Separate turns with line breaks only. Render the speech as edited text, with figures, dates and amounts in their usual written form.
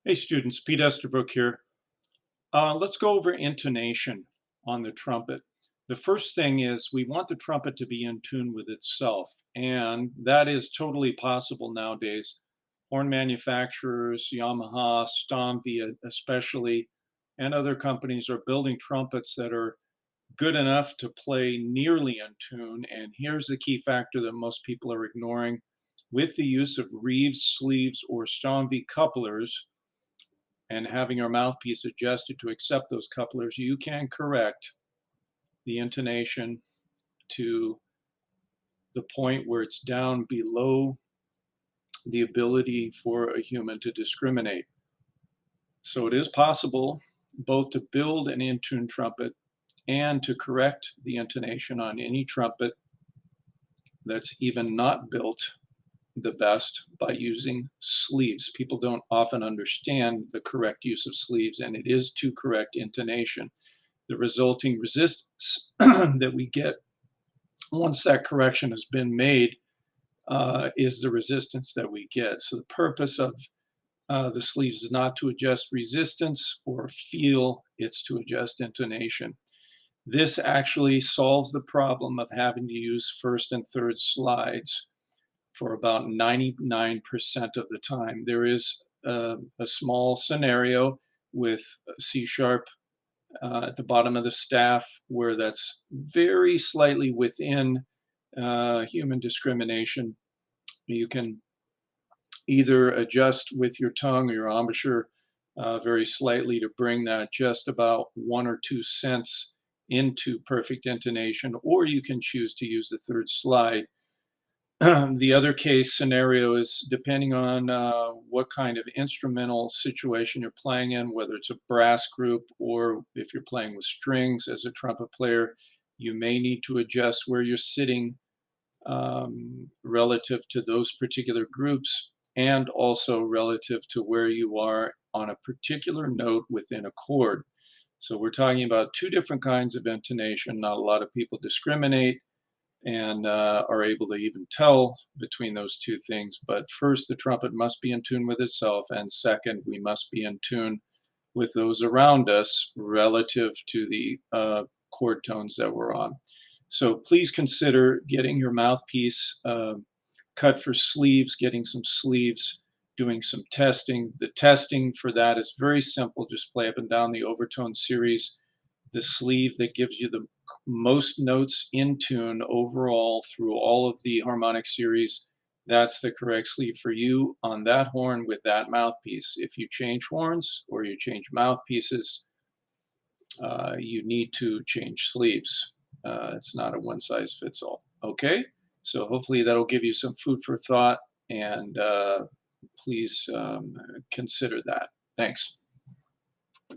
Hey students, Pete Estabrook here. Let's go over intonation on the trumpet. The first thing is we want the trumpet to be in tune with itself, and that is totally possible nowadays. Horn manufacturers, Yamaha, Stomvia especially, and other companies are building trumpets that are good enough to play nearly in tune. And here's the key factor that most people are ignoring. With the use of Reeves, sleeves, or Stomvie couplers, and having our mouthpiece adjusted to accept those couplers, you can correct the intonation to the point where it's down below the ability for a human to discriminate. So it is possible both to build an in-tune trumpet and to correct the intonation on any trumpet that's even not built the best by using sleeves. People don't often understand the correct use of sleeves, and it is to correct intonation. The resulting resistance that we get once that correction has been made is the resistance that we get. So the purpose of the sleeves is not to adjust resistance or feel, it's to adjust intonation. This actually solves the problem of having to use first and third slides for about 99% of the time. There is a small scenario with C sharp at the bottom of the staff where that's very slightly within human discrimination. You can either adjust with your tongue or your embouchure very slightly to bring that just about 1 or 2 cents into perfect intonation, or you can choose to use the third slide. The other case scenario is depending on what kind of instrumental situation you're playing in, whether it's a brass group or if you're playing with strings as a trumpet player, you may need to adjust where you're sitting relative to those particular groups and also relative to where you are on a particular note within a chord. So we're talking about two different kinds of intonation. Not a lot of people discriminate and are able to even tell between those two things. But first, the trumpet must be in tune with itself, and second, we must be in tune with those around us relative to the chord tones that we're on. So please consider getting your mouthpiece cut for sleeves, getting some sleeves, doing some testing. The testing for that is very simple. Just play up and down the overtone series. The sleeve that gives you the most notes in tune overall through all of the harmonic series, that's the correct sleeve for you on that horn with that mouthpiece. If you change horns or you change mouthpieces, you need to change sleeves. It's not a one size fits all. Okay, so hopefully that'll give you some food for thought, and please consider that. Thanks.